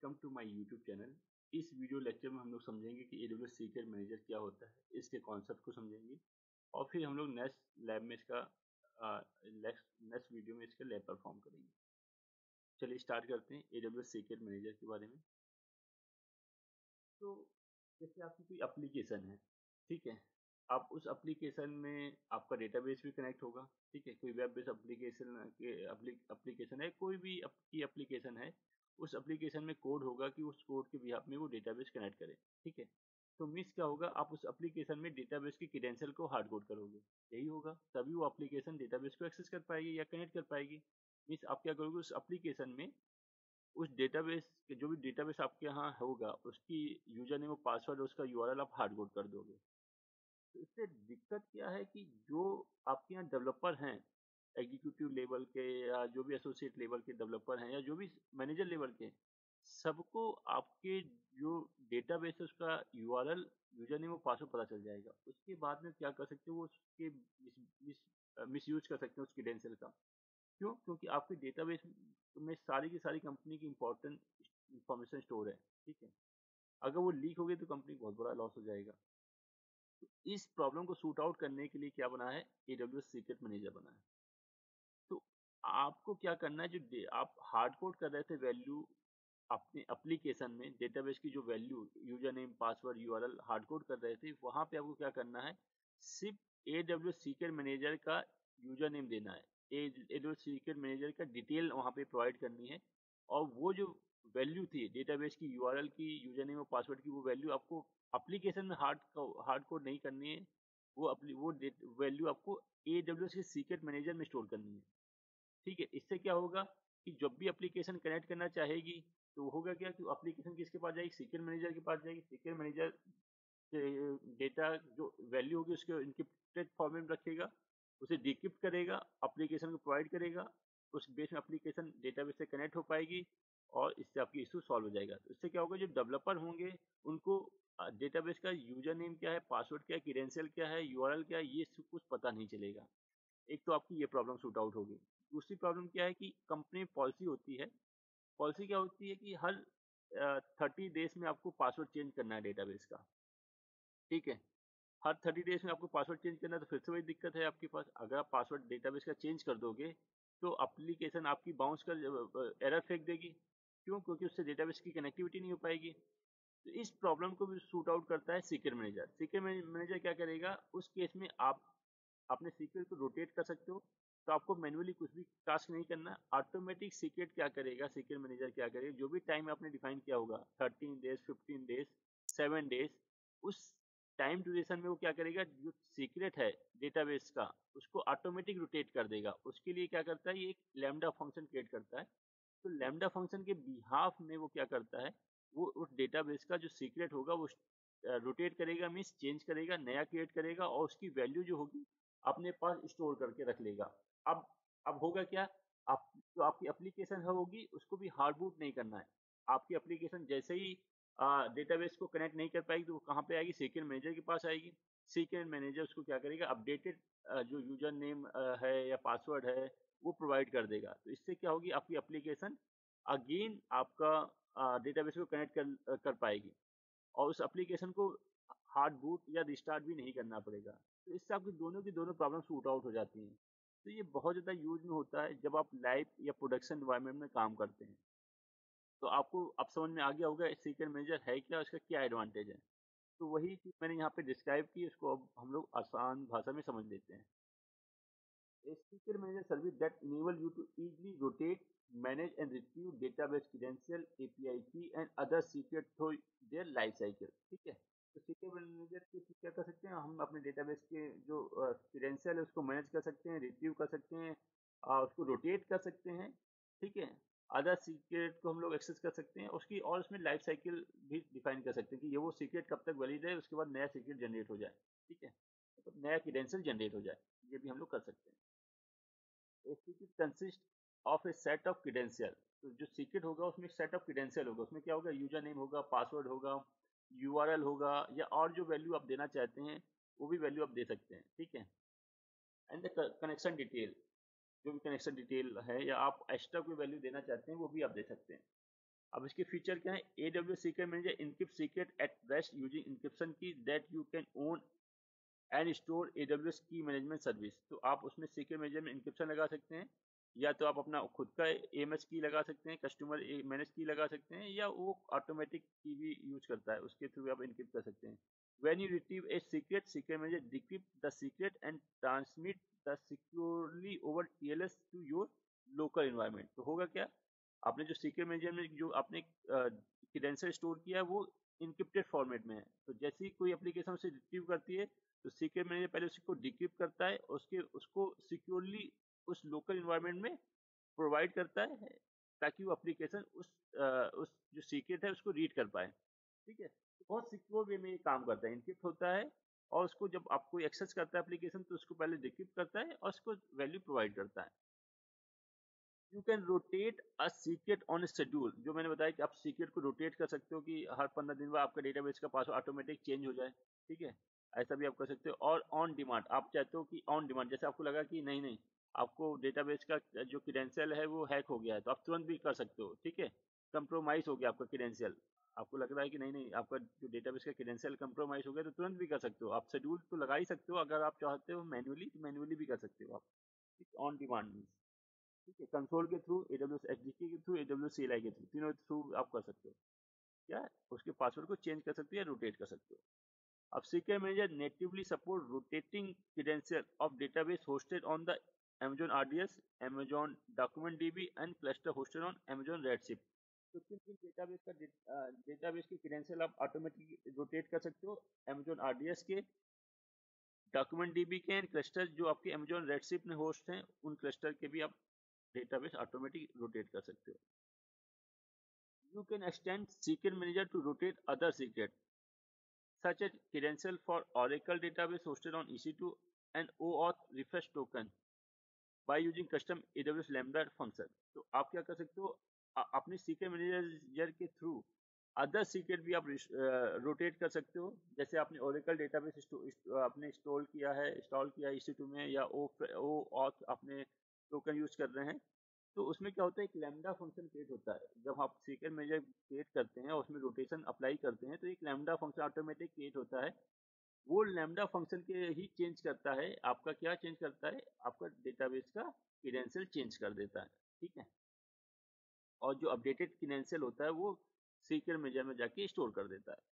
Welcome to my YouTube channel. इस video lecture में हम लोग समझेंगे कि AWS सीक्रेट मैनेजर क्या होता है, इसके कॉन्सेप्ट को समझेंगे और फिर हम लोग नेक्स्ट लैब में इसका नेक्स्ट वीडियो में इसका लैब परफॉर्म करेंगे। चलिए स्टार्ट करते हैं AWS सीक्रेट मैनेजर के बारे में। तो जैसे आपकी कोई एप्लीकेशन है, ठीक है, आप उस एप्लीकेशन में आपका डेटाबेस भी कनेक्ट होगा, ठीक है, कोई वेब बेस्ड एप्लीकेशन है, कोई भी आपकी एप्लीकेशन है, उस एप्लीकेशन में कोड होगा कि उस कोड के बिहाफ में वो डेटाबेस कनेक्ट करे, ठीक है। तो मीन्स क्या होगा, आप उस एप्लीकेशन में डेटाबेस की क्रेडेंशियल को हार्ड कोड करोगे, यही होगा, तभी वो एप्लीकेशन डेटाबेस को एक्सेस कर पाएगी या कनेक्ट कर पाएगी। मीन्स आप क्या करोगे, उस एप्लीकेशन में उस डेटाबेस जो भी डेटाबेस आपके यहाँ होगा उसकी यूजर नेम और पासवर्ड, उसका यूआरएल आप हार्ड कोड कर दोगे। तो इससे दिक्कत क्या है कि जो आपके यहाँ डेवलपर हैं, एग्जीक्यूटिव लेवल के या जो भी एसोसिएट लेवल के डेवलपर हैं या जो भी मैनेजर लेवल के, सबको आपके जो डेटाबेस है उसका यूआरएल, यूजर नेम और पासवर्ड पता चल जाएगा। उसके बाद में क्या कर सकते हो, वो उसके मिस यूज कर सकते हैं उस क्रेडेंशियल का। क्यों? क्योंकि आपके डेटाबेस में सारी की सारी कंपनी की इंपॉर्टेंट इंफॉर्मेशन स्टोर है, ठीक है। अगर वो लीक हो गई तो कंपनी को बहुत बड़ा लॉस हो जाएगा। तो इस प्रॉब्लम को सूट आउट करने के लिए क्या बना है, AWS सीक्रेट मैनेजर बना है। तो आपको क्या करना है, जो आप हार्ड कोड कर रहे थे वैल्यू अपने एप्लीकेशन में, डेटाबेस की जो value user name password URL hard code कर रहे थे, वहां पे आपको क्या करना है, सिर्फ AWS सीक्रेट मैनेजर का यूजर नेम देना है, AWS सीक्रेट मैनेजर का डिटेल वहां पे प्रोवाइड करनी है। और वो जो वैल्यू थी डेटाबेस की यूआरएल की, यूजर नेम और पासवर्ड की, वो वैल्यू आपको एप्लीकेशन में हार्ड कोड नहीं करनी है, वो वैल्यू आपको AWS के सीक्रेट मैनेजर में स्टोर करनी है, ठीक है। इससे क्या होगा कि जब भी एप्लीकेशन कनेक्ट करना चाहेगी तो होगा क्या कि एप्लीकेशन किसके पास जाएगी, सीक्रेट मैनेजर के पास जाएगी। सीक्रेट मैनेजर डेटा जो वैल्यू होगी उसके इनक्रिप्टेड फॉर्मेट में रखेगा, उसे डिक्रिप्ट करेगा, एप्लीकेशन को प्रोवाइड करेगा, उस बेस में एप्लीकेशन डेटाबेस से कनेक्ट हो पाएगी और इससे आपकी इशू सॉल्व हो जाएगा। तो इससे क्या होगा, जो डेवलपर होंगे उनको डेटाबेस का यूजर नेम क्या है, पासवर्ड क्या है, क्रेडेंशियल क्या है, यूआरएल क्या है, ये सब कुछ पता नहीं चलेगा। एक तो आपकी ये प्रॉब्लम शूट आउट होगी। दूसरी प्रॉब्लम क्या है कि कंपनी पॉलिसी होती है, पॉलिसी क्या होती है कि हर 30 डेज में आपको पासवर्ड चेंज करना है डेटाबेस का, ठीक है। हर 30 डेज में आपको पासवर्ड चेंज करना है, तो फिर से वही दिक्कत है आपके पास। अगर आप पासवर्ड डेटाबेस का चेंज कर दोगे तो एप्लीकेशन आपकी बाउंस कर एरर फेंक देगी। क्यों? क्योंकि उससे डेटाबेस की कनेक्टिविटी नहीं हो पाएगी। तो इस प्रॉब्लम को भी शूट आउट करता है सीक्रेट मैनेजर। सीक्रेट मैनेजर क्या करेगा, उस केस में आप अपने सीक्रेट को रोटेट कर सकते हो, तो आपको मैन्युअली कुछ भी टास्क नहीं करना। ऑटोमेटिक सीक्रेट क्या करेगा, सीक्रेट मैनेजर क्या करेगा, जो भी टाइम आपने डिफाइन किया होगा 13 डेज, 15 डेज, 7 डेज, उस टाइम ड्यूरेशन में वो क्या करेगा, जो सीक्रेट है डेटाबेस का उसको ऑटोमेटिक रोटेट कर देगा। उसके लिए क्या करता है, ये एक लैम्डा फंक्शन क्रिएट करता है। तो लैम्डा फंक्शन के बिहाफ में वो क्या करता है, वो उस डेटाबेस का जो सीक्रेट होगा वो रोटेट करेगा, मीन्स चेंज करेगा, नया क्रिएट करेगा और उसकी वैल्यू जो होगी अपने पास स्टोर करके रख लेगा। अब होगा क्या, आप जो आपकी एप्लीकेशन होगी उसको भी हार्ड बूट नहीं करना है। आपकी एप्लीकेशन जैसे ही डेटाबेस को कनेक्ट नहीं कर पाएगी तो वो कहाँ पे आएगी, सीक्रेट मैनेजर के पास आएगी। सीक्रेट मैनेजर उसको क्या करेगा, अपडेटेड जो यूजर नेम है या पासवर्ड है वो प्रोवाइड कर देगा। तो इससे क्या होगी, आपकी एप्लीकेशन अगेन आपका डेटाबेस को कनेक्ट कर पाएगी और उस एप्लीकेशन को हार्ड बूट या रिस्टार्ट भी नहीं करना पड़ेगा। तो इससे आपकी दोनों की दोनों प्रॉब्लम शूट आउट हो जाती हैं। तो ये बहुत ज़्यादा यूज में होता है जब आप लाइव या प्रोडक्शन एनवायरनमेंट में काम करते हैं। तो आपको अब समझ में आ गया होगा सीक्रेट मैनेजर है क्या, उसका क्या एडवांटेज है। तो वही चीज़ मैंने यहाँ पे डिस्क्राइब की, इसको अब हम लोग आसान भाषा में समझ लेते हैं। A secret manager service that enable you to easily rotate, manage and retrieve database credential, API key and other secret through their life cycle, ठीक है। तो सीक्रेट मैनेजर के थ्रू क्या कर सकते हैं, हम अपने डेटाबेस के जो क्रेडेंशियल है उसको मैनेज कर सकते हैं, रिट्रीव कर सकते हैं, उसको रोटेट कर सकते हैं, ठीक है। अदर सीक्रेट को हम लोग एक्सेस कर सकते हैं उसकी, और उसमें लाइफ साइकिल भी डिफाइन कर सकते हैं कि ये वो सीक्रेट कब तक वैलिड है, उसके बाद नया सीक्रेट जनरेट हो जाए, ठीक है, मतलब नया क्रेडेंशियल जनरेट हो जाए, ये भी हम लोग कर सकते हैं। A secret consists of a set of credential। तो जो सीक्रेट होगा उसमें एक सेट ऑफ क्रेडेंशियल होगा, उसमें क्या होगा, यूजर नेम होगा, पासवर्ड होगा, यूआरएल होगा, या और जो वैल्यू आप देना चाहते हैं वो भी वैल्यू आप दे सकते हैं, ठीक है। एंड द कनेक्शन डिटेल, जो भी कनेक्शन डिटेल है या आप एक्स्ट्रा कोई वैल्यू देना चाहते हैं वो भी आप दे सकते हैं। अब इसके फीचर क्या है? AWS secret manager encrypt secret at rest using encryption key that you can own and store AWS key management service. तो आप उसमें सीक्रेट मैनेजर में इंक्रिप्शन लगा सकते हैं, या तो आप अपना खुद का AMS की लगा सकते हैं, कस्टमर मैनेज की लगा सकते हैं, या वो ऑटोमेटिक की भी यूज करता है, उसके थ्रू आप इनक्रिप्ट कर सकते हैं। When you retrieve a secret manager decrypt the secret and transmit the securely over TLS to your local environment। तो होगा क्या? आपने जो सीक्रेट मैनेजर में जो आपने क्रेडेंशियल स्टोर किया है वो इनक्रिप्टेड फॉर्मेट में है। तो जैसे ही कोई एप्लीकेशन उसे रिट्रीव करती है तो सीक्रेट मैनेजर पहले उसको डिक्रिप्ट करता है, उसको सिक्योरली उस लोकल इन्वायरमेंट में प्रोवाइड करता है, ताकि वो एप्लीकेशन उस जो सीक्रेट है उसको रीड कर पाए। ठीक है, तो बहुत सिक्योर वे में ये काम करता है, इनक्रिप्ट होता है, और उसको जब आपको एक्सेस करता है एप्लीकेशन तो उसको पहले डिक्रिप्ट करता है और उसको वैल्यू प्रोवाइड करता है। You can rotate a secret on schedule. जो मैंने बताया कि आप सीक्रेट को रोटेट कर सकते हो कि हर 15 दिन बाद आपका डेटाबेस का पासवर्ड ऑटोमेटिक चेंज हो जाए। ठीक है, ऐसा भी आप कर सकते हो। और ऑन डिमांड, आप चाहते हो कि ऑन डिमांड, जैसे आपको लगा कि नहीं नहीं आपको डेटाबेस का जो क्रेडेंशियल है वो हैक हो गया है, तो आप तुरंत भी कर सकते हो। ठीक है, कंप्रोमाइज हो गया आपका क्रेडेंशियल, आपको लग रहा है कि नहीं नहीं आपका जो डेटाबेस का क्रेडेंशियल कंप्रोमाइज हो गया, तो तुरंत भी कर सकते हो। आप शेड्यूल तो लगा ही सकते हो, अगर आप चाहते हो मैन्युअली तो मैन्युअली भी कर सकते हो आप। ऑन डिमांड मीन्स, ठीक है, कंसोल के थ्रू, AWS SDK के थ्रू, AWS CLI के थ्रू, तीनों थ्रू आप कर सकते हो। क्या उसके पासवर्ड को चेंज कर सकते हो या रोटेट कर सकते हो। अब secret manager natively support rotating credential of database hosted on the Amazon RDS, Amazon Document DB and cluster hosted on Amazon Redshift। तो किन किन डेटाबेस का डेटाबेस के क्रेडेंशियल आप ऑटोमेटिकली रोटेट कर सकते हो? Amazon RDS के, डॉक्यूमेंट DB के, एंड क्लस्टर जो आपके Amazon Redshift में होस्ट हैं उन क्लस्टर के भी आप डेटाबेस ऑटोमेटिक रोटेट कर सकते हो। You can extend secret manager to rotate other secret, such as credential for Oracle database hosted on EC2 and OAuth refresh token by using custom AWS Lambda function। तो आप क्या कर सकते हो? अपने सीक्रेट मैनेजर के थ्रू अदर सीक्रेट भी आप रोटेट कर सकते हो। जैसे आपने ओरेकल डेटाबेस आपने इंस्टॉल किया EC2 में, या ओ ऑथ आपने टोकन यूज कर रहे हैं, तो उसमें क्या होता है, एक लैम्डा फंक्शन क्रिएट होता है। जब आप सीक्रेट मैनेजर क्रिएट करते हैं और उसमें रोटेशन अप्लाई करते हैं तो एक लैम्डा फंक्शन ऑटोमेटिक क्रिएट होता है। वो लैम्डा फंक्शन के ही चेंज करता है आपका, क्या चेंज करता है, आपका डेटाबेस का क्रेडेंशियल चेंज कर देता है। ठीक है, और जो अपडेटेड क्रेडेंशियल होता है वो सीक्रेट मैनेजर में जाके स्टोर कर देता है।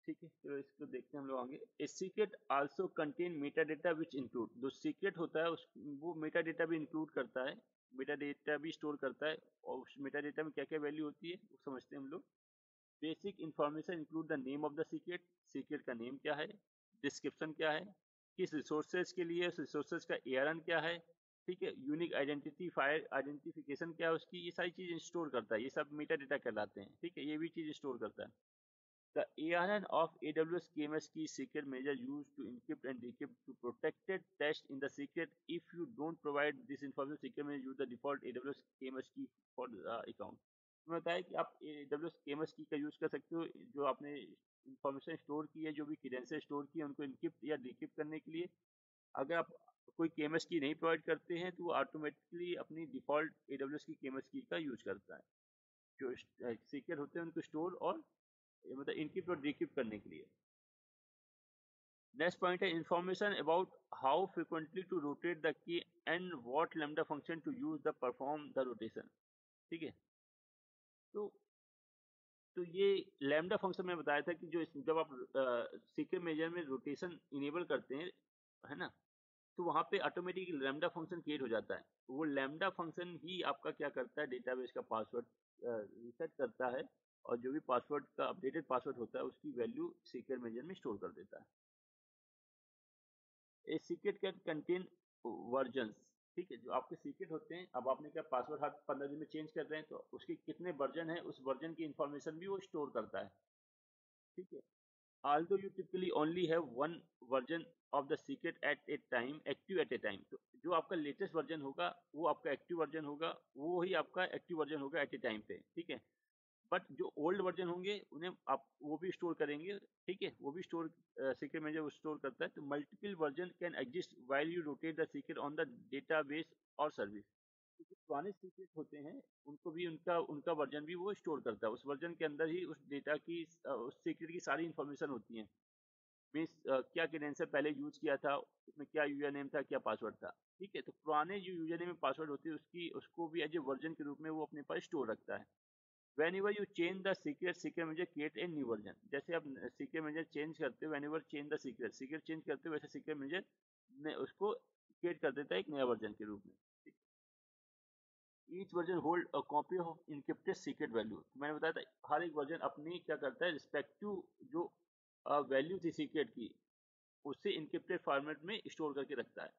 ठीक है, चलो इसको देखते हैं हम लोग आगे। A secret also contain Meta data which include, जो सीक्रेट होता है वो मेटा डेटा भी इंक्लूड करता है, मेटा डेटा भी स्टोर करता है। और उस मेटा डेटा में क्या क्या वैल्यू होती है वो समझते हैं हम लोग। Basic information include the name of the secret, secret का नेम क्या है, डिस्क्रिप्शन क्या है, किस रिसोर्सेज के लिए, उस रिसोर्सेज का ARN क्या है, ठीक है, यूनिक आइडेंटिफायर आइडेंटिफिकेशन क्या है उसकी, ये सारी चीजें स्टोर करता है। ये सब मेटा डेटा कहलाते हैं। ठीक है, ये भी चीज स्टोर करता है। The ARN of AWS KMS key secret manager used to encrypt and decrypt to protected test in the secret. If you don't provide this information, secret manager use the default AWS KMS key for the account। मैं बताया कि आप AWS KMS key का use कर सकते हो, जो आपने इंफॉर्मेशन स्टोर की है, जो भी क्रेडेंशियल स्टोर की है, उनको इनक्रिप्ट या डिक्रिप्ट करने के लिए। अगर आप कोई KMS की नहीं प्रोवाइड करते हैं तो वो ऑटोमेटिकली अपनी डिफॉल्ट AWS की KMS की का यूज करता है, जो सीक्रेट होते हैं उनको स्टोर और मतलब इनक्रिप्ट और डिक्रिप्ट करने के लिए। नेक्स्ट पॉइंट है information about how frequently to rotate the key and what lambda function to use the perform the rotation. ठीक है, तो ये लैम्डा फंक्शन में बताया था कि जो जब आप सीक्रेट मैनेजर में रोटेशन इनेबल करते हैं, है ना, तो वहां पे ऑटोमेटिक लैम्डा फंक्शन क्रिएट हो जाता है। वो लैम्डा फंक्शन ही आपका क्या करता है, डेटाबेस का पासवर्ड रीसेट करता है, और जो भी पासवर्ड का अपडेटेड पासवर्ड होता है उसकी वैल्यू सीक्रेट मैनेजर में स्टोर कर देता है। A secret can contain versions. ठीक है, जो आपके सीक्रेट होते हैं, अब आपने क्या पासवर्ड हर 15 दिन में चेंज कर रहे हैं, तो उसके कितने वर्जन है, उस वर्जन की इंफॉर्मेशन भी वो स्टोर करता है। ठीक है, although you typically only have one version of the secret at a time, active at a time, तो जो आपका लेटेस्ट वर्जन होगा वो आपका एक्टिव वर्जन होगा, वो ही आपका एक्टिव वर्जन होगा एट ए टाइम पे। ठीक है, बट जो ओल्ड वर्जन होंगे उन्हें आप वो भी स्टोर करेंगे, ठीक है, वो भी स्टोर सीक्रेट मैनेजर वो स्टोर करता है। तो multiple version can exist while you rotate the secret on the database और सर्विस। जो पुराने सीक्रेट होते हैं उनको भी उनका उनका वर्जन भी वो स्टोर करता है, उस वर्जन के अंदर ही उस डेटा की उस सीक्रेट की सारी इंफॉर्मेशन होती है। मीन्स क्या क्रेडेंशियल पहले यूज किया था, उसमें क्या यूजर नेम था, क्या पासवर्ड था, ठीक है। तो पुराने जो यूजर नेम पासवर्ड होती है उसकी उसको भी एज ए वर्जन के रूप में वो अपने पास स्टोर रखता है। whenever you change the secret manager create a new version। जैसे आप secret manager चेंज करते हो, whenever change the secret change करते हो, वैसे secret manager ने उसको क्रिएट कर देता है एक नया वर्जन के रूप में। Each version hold a copy of encrypted secret value. मैंने बताया था हर एक वर्जन अपनी क्या करता है, रिस्पेक्टिव जो वैल्यू थी सीक्रेट की उससे इनक्रिप्टेड फॉर्मेट में स्टोर करके रखता है।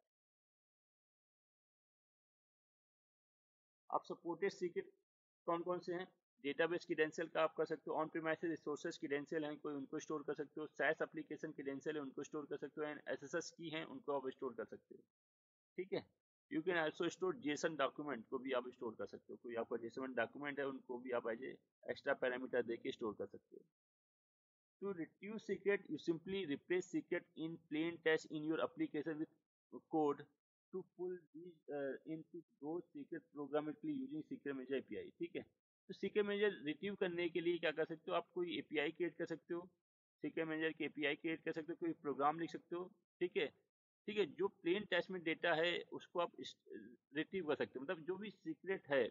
आप सपोर्टेड सीक्रेट कौन कौन से हैं? डेटाबेस क्रेडेंशियल का आप कर सकते हो, ऑन प्रीमाइसेस रिसोर्सेज क्रेडेंशियल हैं कोई उनको स्टोर कर सकते हो, SaaS एप्लीकेशन क्रेडेंशियल है उनको स्टोर कर सकते हो, एंड SSS की हैं उनको आप स्टोर कर सकते हो, ठीक है। You can also store Jason document को भी आप स्टोर कर सकते हो, कोई आपका जेसन डॉक्यूमेंट है उनको भी आप एज एक्स्ट्रा पैरामीटर देके स्टोर कर सकते हो। To reduce secret, you simply replace secret in plain text in your application with code to pull these into those secret programmatically using secret manager API, ठीक है। तो secret manager रिट्रीव करने के लिए क्या कर सकते हो, आप कोई API क्रिएट कर सकते हो, secret manager की API क्रिएट कर सकते हो, कोई प्रोग्राम लिख सकते हो, ठीक है। ठीक है, जो प्लेन टेक्स्ट में डेटा है उसको आप रिट्रीव कर सकते हो, मतलब जो भी सीक्रेट है,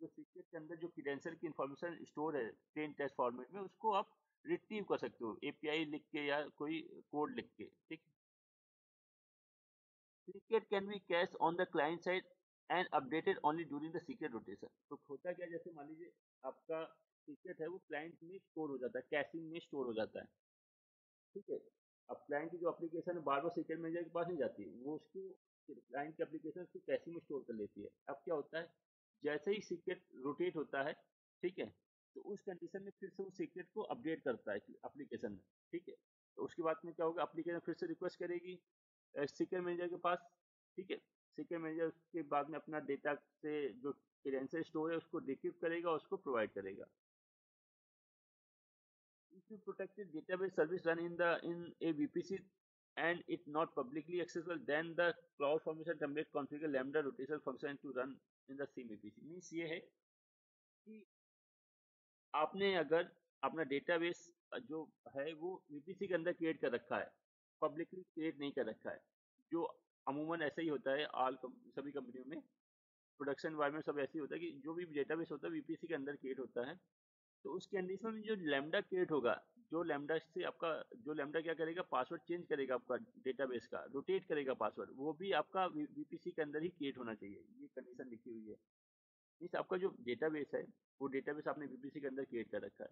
जो सीक्रेट के अंदर जो क्रेडेंशियल की इंफॉर्मेशन स्टोर है प्लेन टेक्स्ट फॉर्मेट में, उसको आप रिट्रीव कर सकते हो एपीआई लिख के या कोई कोड लिख के, ठीक। Secret can be cash on the client side and updated only during the secret rotation. तो होता क्या, जैसे मान लीजिए आपका सीक्रेट है वो क्लाइंट में स्टोर हो जाता है, कैशिंग में स्टोर हो जाता है, ठीक है। अब क्लाइंट की जो एप्लीकेशन है बार बार सीक्रेट मैनेजर के पास नहीं जाती, वो उसको क्लाइंट की एप्लीकेशन उसको कैशिंग में स्टोर कर लेती है। अब क्या होता है, जैसे ही सीक्रेट रोटेट होता है, ठीक है, तो उस कंडीशन में फिर से वो सीक्रेट को अपडेट करता है एप्लीकेशन में, ठीक है। तो उसके बाद में क्या होगा, एप्लीकेशन फिर से रिक्वेस्ट करेगी सीक्रेट मैनेजर के पास, ठीक है। सीक्रेट मैनेजर उसके बाद में अपना डेटा से जो क्रेडेंशियल स्टोर है उसको रिट्रीव करेगा, उसको प्रोवाइड करेगा। If you protected database service run in a VPC and it not publicly accessible, then the CloudFormation template configure lambda rotation function to run in the same VPC। Means ये है कि आपने अगर अपना database जो है वो VPC के अंदर क्रिएट कर रखा है, पब्लिकली क्रिएट नहीं कर रखा है, जो अमूमन ऐसा ही होता है सभी कंपनियों में, प्रोडक्शन एनवायरनमेंट सब ऐसे ही होता है कि जो भी डेटाबेस होता है VPC के अंदर क्रिएट होता है। तो उस कंडीशन में जो लैम्डा क्रिएट होगा, जो लैम्डा से आपका जो लैम्डा क्या करेगा, पासवर्ड चेंज करेगा आपका डेटाबेस का, रोटेट करेगा पासवर्ड, वो भी आपका वीपीसी के अंदर ही क्रिएट होना चाहिए, ये कंडीशन लिखी हुई है। मीन्स आपका जो डेटाबेस है वो डेटाबेस आपने वीपीसी के अंदर क्रिएट कर रखा है।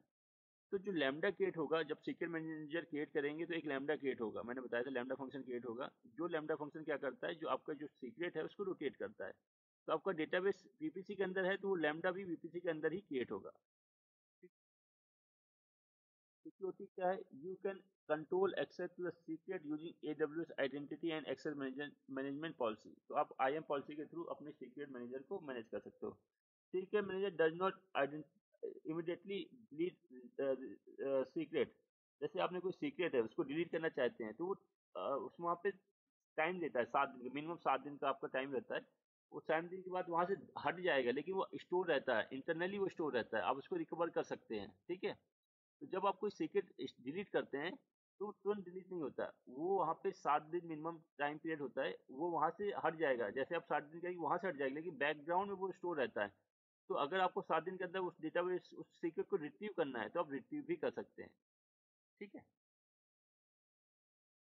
तो जो लैम्डा क्रिएट होगा, जब सीक्रेट मैनेजर क्रिएट करेंगे तो एक लैम्डा क्रिएट होगा, मैंने बताया था लैम्डा फंक्शन क्रिएट होगा। जो लैम्डा फंक्शन क्या करता है, जो आपका जो सीक्रेट है उसको रोटेट करता है। तो आपका डेटाबेस वीपीसी के अंदर है तो वो लैम्डा भी वीपीसी के अंदर ही क्रिएट होगा। सिक्योरिटी क्या है, you can control access to the secret using AWS identity and access management policy. तो आप IAM पॉलिसी के थ्रू अपने सीक्रेट मैनेजर को मैनेज कर सकते हो। Secret manager does not immediately delete secret. जैसे आपने कोई सीक्रेट है उसको डिलीट करना चाहते हैं तो वो उसमें वहाँ पे टाइम देता है, 7 दिन, मिनिमम 7 दिन का आपका टाइम रहता है। वो 7 दिन के बाद वहाँ से हट जाएगा, लेकिन वो स्टोर रहता है, इंटरनली वो स्टोर रहता है, आप उसको रिकवर कर सकते हैं, ठीक है। तो जब आप कोई सीक्रेट डिलीट करते हैं तो तुरंत डिलीट नहीं होता, वो वहाँ पे 7 दिन मिनिमम टाइम पीरियड होता है, वो वहाँ से हट जाएगा। जैसे आप 7 दिन कहेंगे वहाँ से हट जाएगा, लेकिन बैकग्राउंड में वो स्टोर रहता है। तो अगर आपको 7 दिन के अंदर उस डेटाबेस उस सीक्रेट को रिट्रीव करना है तो आप रिट्रीव भी कर सकते हैं, ठीक है।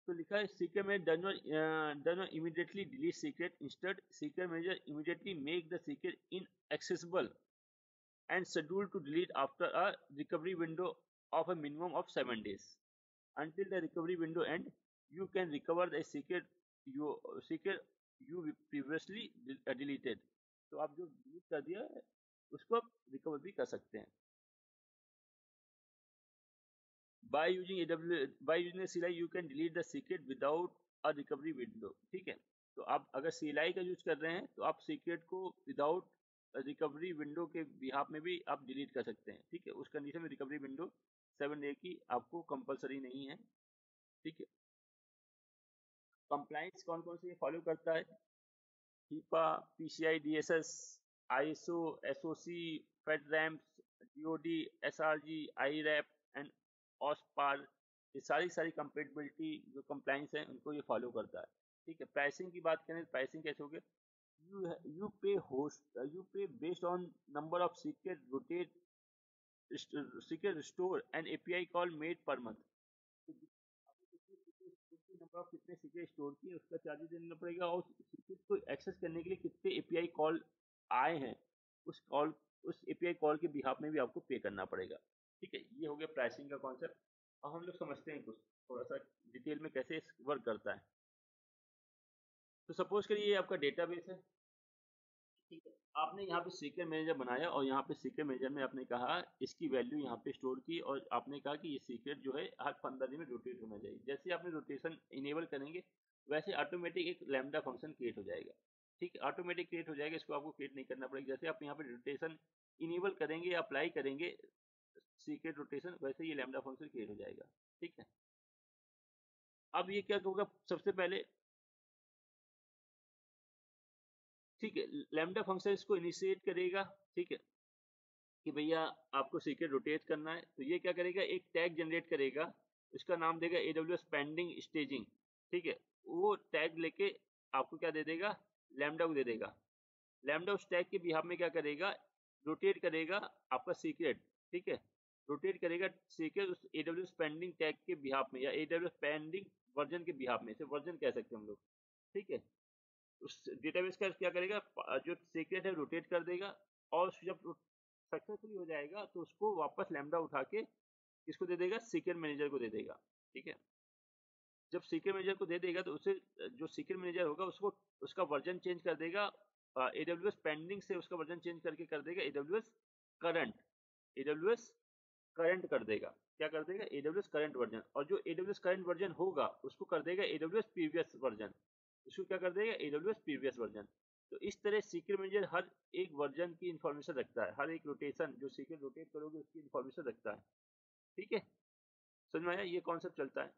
तो लिखा है secret manager does not immediately delete secret, instead secret manager immediately make the secret inaccessible and schedule to delete after a recovery window of a minimum of 7 days. Until the recovery window end, you can recover the secret you previously deleted। तो आप जो delete कर दिया है उसको आप recover भी कर सकते हैं। by using a CLI you can delete the secret without a recovery window, ठीक है। तो आप अगर CLI का यूज कर रहे हैं तो आप सीक्रेट को विदाउट रिकवरी विंडो के बिहाफ में भी आप डिलीट कर सकते हैं। ठीक है, उस कंडीशन में रिकवरी विंडो 7 डे की आपको कंपलसरी नहीं है। ठीक है, कंप्लाइंस कौन कौन से फॉलो करता है? HIPAA, PCI DSS, ISO, SOC, FedRAMP, DoD, SRG, IRAP and OSPAR, ये सारी कंपेटिबिलिटी जो कंप्लाइंस है उनको ये फॉलो करता है। ठीक है, प्राइसिंग की बात करें, प्राइसिंग कैसे होगी? you pay based on number of secret restore and API call made per month। तो नंबर ऑफ कितने सीक्रेट स्टोर किए उसका चार्जेस देना पड़ेगा, और सीक्रेट को एक्सेस करने के लिए कितने एपीआई कॉल आए हैं उस एपीआई कॉल के बिहाफ में भी आपको पे करना पड़ेगा। ठीक है, ये हो गया प्राइसिंग का कॉन्सेप्ट। अब हम लोग समझते हैं कुछ थोड़ा सा डिटेल में कैसे वर्क करता है। तो सपोज करिए ये आपका डेटाबेस है। ठीक है, आपने यहाँ पे सीक्रेट मैनेजर बनाया और यहाँ पे सीक्रेट मैनेजर में आपने कहा इसकी वैल्यू यहाँ पे स्टोर की, और आपने कहा कि ये सीक्रेट जो है हर 15 दिन में रोटेट होना चाहिए। जैसे आपने रोटेशन इनेबल करेंगे वैसे ऑटोमेटिक एक लैम्डा फंक्शन क्रिएट हो जाएगा। ठीक है, ऑटोमेटिक क्रिएट हो जाएगा, इसको आपको क्रिएट नहीं करना पड़ेगा। जैसे आप यहाँ पे रोटेशन इनेबल करेंगे, अप्लाई करेंगे सीक्रेट रोटेशन, वैसे ये लैम्डा फंक्शन क्रिएट हो जाएगा। ठीक है, अब ये क्या होगा सबसे पहले, ठीक है, लैम्डा फंक्शन इसको इनिशिएट करेगा। ठीक है, कि भैया आपको सीक्रेट रोटेट करना है, तो ये क्या करेगा, एक टैग जनरेट करेगा, इसका नाम देगा AWS पेंडिंग स्टेजिंग। ठीक है, वो टैग लेके आपको क्या दे देगा, लैम्डा को दे देगा। लैम्डा उस टैग के बिहाफ में क्या करेगा, रोटेट करेगा आपका सीक्रेट। ठीक है, रोटेट करेगा सीक्रेट उस AWS पेंडिंग टैग के बिहाफ में, या AWS पेंडिंग वर्जन के बिहाफ में, इसे वर्जन कह सकते हैं हम लोग। ठीक है, उस डेटाबेस का क्या करेगा, जो सीक्रेट है रोटेट कर देगा, और जब सक्सेसफुली हो जाएगा तो उसको वापस लैम्डा उठा के किसको दे देगा, सीक्रेट मैनेजर को दे देगा। ठीक है, जब सीक्रेट मैनेजर को दे देगा तो उसे जो सीक्रेट मैनेजर होगा उसको उसका वर्जन चेंज कर देगा, AWS पेंडिंग से उसका वर्जन चेंज करके कर देगा AWS करंट। AWS करंट कर देगा, क्या कर देगा, AWS करंट वर्जन। और जो AWS करंट वर्जन होगा उसको कर देगा AWS प्रीवियस वर्जन, उसको क्या कर देगा, AWS प्रीवियस वर्जन। तो इस तरह सीक्रेट मैनेजर हर एक वर्जन की इंफॉर्मेशन रखता है, हर एक रोटेशन जो सीक्रेट रोटेट करोगे उसकी इंफॉर्मेशन रखता है। ठीक है, समझ में आया, ये कॉन्सेप्ट चलता है।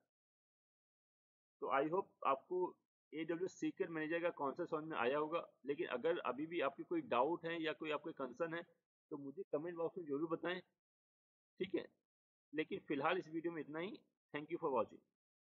तो आई होप आपको AWS सीक्रेट मैनेजर का कॉन्सेप्ट समझ में आया होगा। लेकिन अगर अभी भी आपकी कोई डाउट है या कोई आपके कंसर्न है तो मुझे कमेंट बॉक्स में जरूर बताएं। ठीक है, लेकिन फिलहाल इस वीडियो में इतना ही। Thank you for watching.